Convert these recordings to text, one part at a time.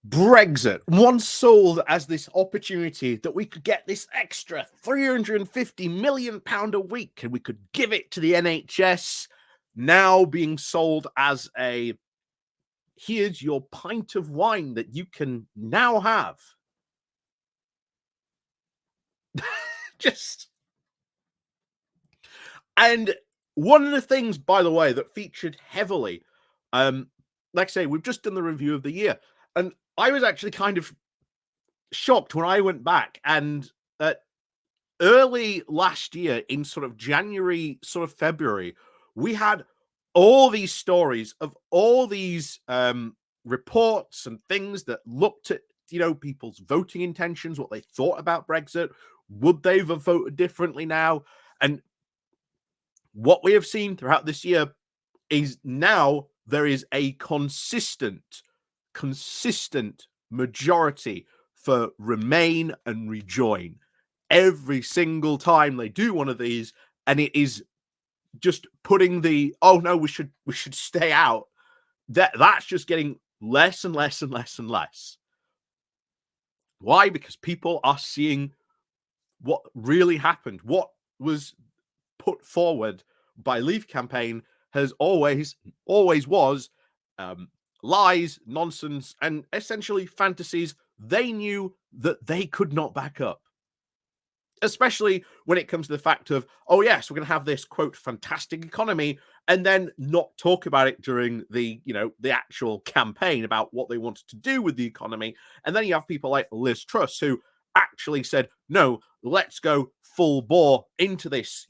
Brexit, once sold as this opportunity that we could get this extra £350 million a week and we could give it to the NHS, now being sold as a here's your pint of wine that you can now have. Just. And one of the things, by the way, that featured heavily, like I say, we've just done the review of the year, and I was actually kind of shocked when I went back and early last year in sort of January, sort of February, we had all these stories of all these reports and things that looked at, people's voting intentions, what they thought about Brexit. Would they have voted differently now? And what we have seen throughout this year is now there is a consistent majority for Remain and Rejoin every single time they do one of these, and it is just putting the we should stay out. That's just getting less and less and less and less. Why? Because people are seeing what really happened. What was put forward by Leave campaign has always was lies, nonsense, and essentially fantasies they knew that they could not back up. Especially when it comes to the fact of, oh yes, we're going to have this quote fantastic economy, and then not talk about it during the the actual campaign about what they wanted to do with the economy. And then you have people like Liz Truss who actually said, no, let's go full bore into this,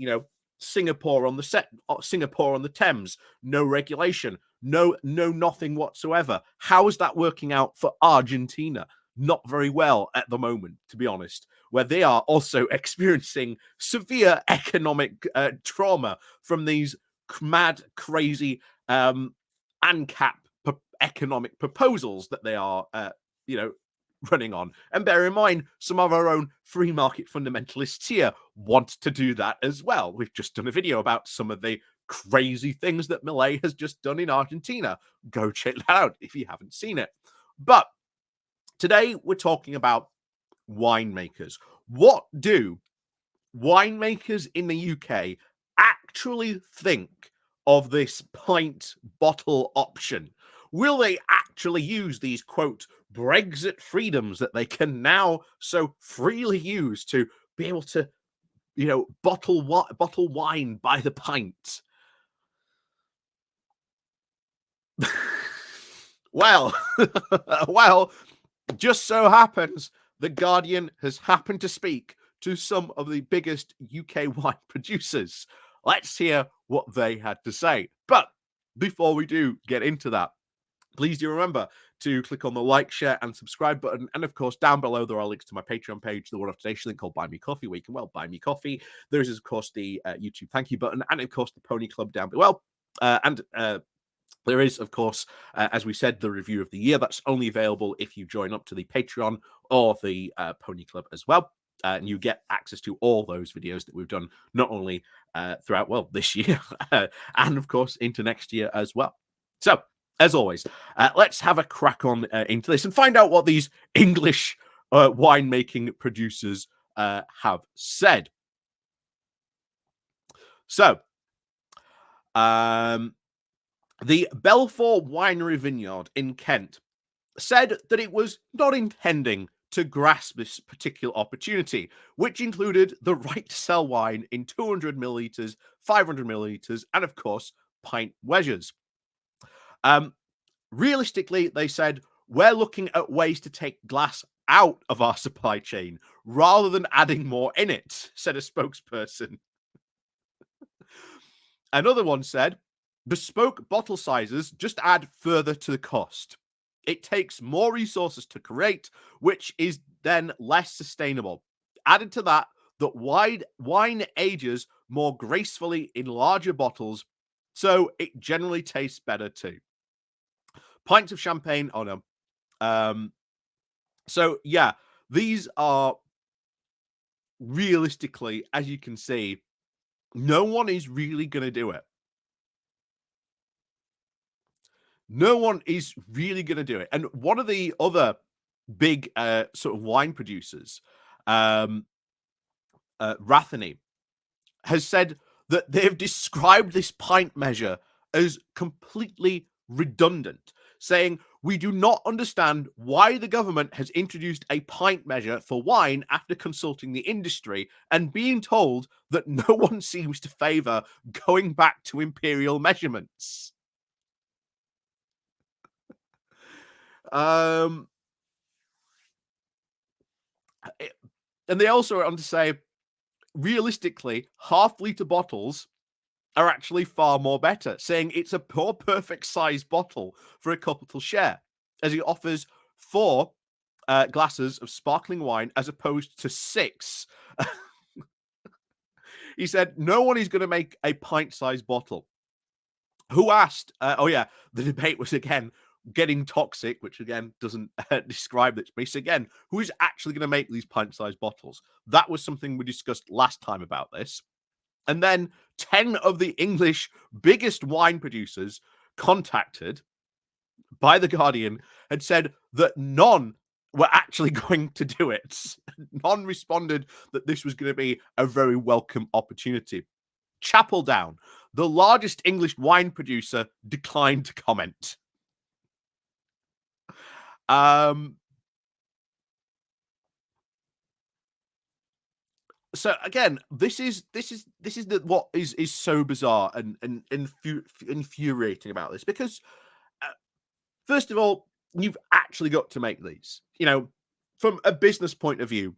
Singapore on the Thames, no regulation, no nothing whatsoever. How is that working out for Argentina? Not very well at the moment, to be honest, where they are also experiencing severe economic trauma from these mad, crazy ANCAP economic proposals that they are, running on. And bear in mind, some of our own free market fundamentalists here want to do that as well. We've just done a video about some of the crazy things that Milei has just done in Argentina. Go check that out if you haven't seen it. But today we're talking about winemakers. What do winemakers in the UK actually think of this pint bottle option? Will they actually use these, quote, Brexit freedoms that they can now so freely use to be able to, bottle wine by the pint? Well, just so happens The Guardian has happened to speak to some of the biggest UK wine producers. Let's hear what they had to say. But before we do get into that, please do remember to click on the like, share, and subscribe button. And of course, down below, there are links to my Patreon page, the One Off Today link called Buy Me Coffee, where you can, buy me coffee. There is, of course, the YouTube thank you button, and of course, the Pony Club down below. There is, of course, as we said, the review of the year. That's only available if you join up to the Patreon or the Pony Club as well. And you get access to all those videos that we've done, not only throughout, this year, and of course, into next year as well. So, as always, let's have a crack on into this and find out what these English winemaking producers have said. So, the Belfour Winery Vineyard in Kent said that it was not intending to grasp this particular opportunity, which included the right to sell wine in 200 millilitres, 500 millilitres, and of course, pint measures. Realistically, they said, we're looking at ways to take glass out of our supply chain rather than adding more in it, said a spokesperson. Another one said, bespoke bottle sizes just add further to the cost. It takes more resources to create, which is then less sustainable. Added to that wine ages more gracefully in larger bottles, so it generally tastes better too. Pints of champagne, oh no. So yeah, these are realistically, as you can see, no one is really going to do it. No one is really going to do it. And one of the other big sort of wine producers, um, Rathany, has said that they've described this pint measure as completely redundant, saying, "We do not understand why the government has introduced a pint measure for wine after consulting the industry and being told that no one seems to favor going back to imperial measurements." Um, it- and they also went on to say, realistically, half-liter bottles are actually far more better, saying it's a more perfect size bottle for a couple to share, as it offers 4 glasses of sparkling wine as opposed to 6. He said, "No one is going to make a pint-sized bottle." Who asked? Oh yeah, the debate was again getting toxic, which again doesn't describe this. But again, who is actually going to make these pint-sized bottles? That was something we discussed last time about this. And then 10 of the English biggest wine producers contacted by The Guardian had said that none were actually going to do it. None responded that this was going to be a very welcome opportunity. Chapeldown, the largest English wine producer, declined to comment. Um, so again, this is what is so bizarre and infuriating about this, because first of all, you've actually got to make these. From a business point of view,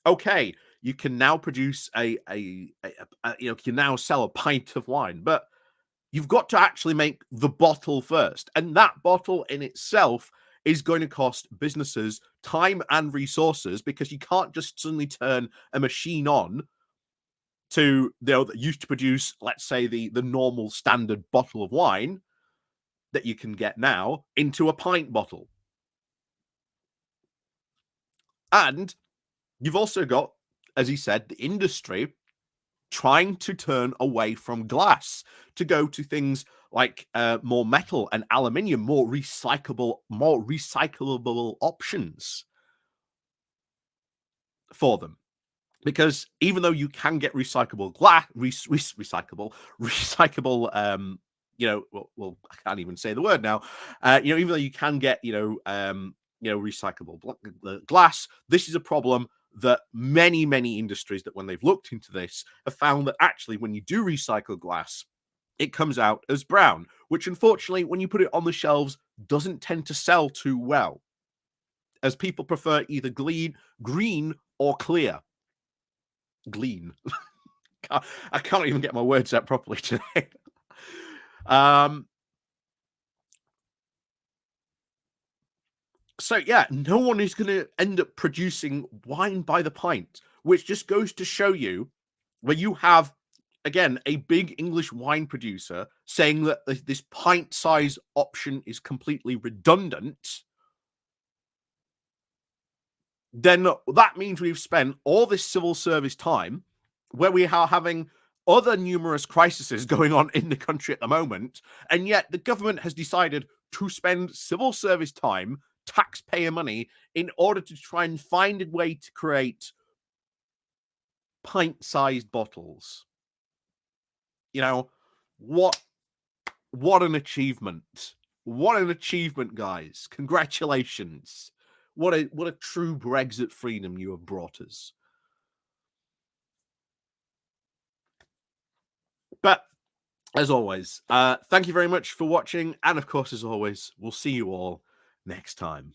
okay, you can now produce you can now sell a pint of wine, but you've got to actually make the bottle first, and that bottle in itself is going to cost businesses time and resources, because you can't just suddenly turn a machine on to that used to produce, let's say, the normal standard bottle of wine that you can get now into a pint bottle. And you've also got, as he said, the industry trying to turn away from glass to go to things like more metal and aluminium, more recyclable options for them. Because even though you can get recyclable glass, recyclable, well, I can't even say the word now. Even though you can get, recyclable glass, this is a problem that many industries, that when they've looked into this, have found that actually when you do recycle glass, it comes out as brown, which unfortunately, when you put it on the shelves, doesn't tend to sell too well, as people prefer either green or clear. Glean. I can't even get my words out properly today. um, so yeah, no one is going to end up producing wine by the pint, which just goes to show you, where you have again a big English wine producer saying that this pint size option is completely redundant. Then that means we've spent all this civil service time, where we are having other numerous crises going on in the country at the moment, and yet the government has decided to spend civil service time, taxpayer money, in order to try and find a way to create pint-sized bottles. You know, what what an achievement. What an achievement, guys. Congratulations. What a true Brexit freedom you have brought us. But as always, thank you very much for watching. And of course, as always, we'll see you all next time.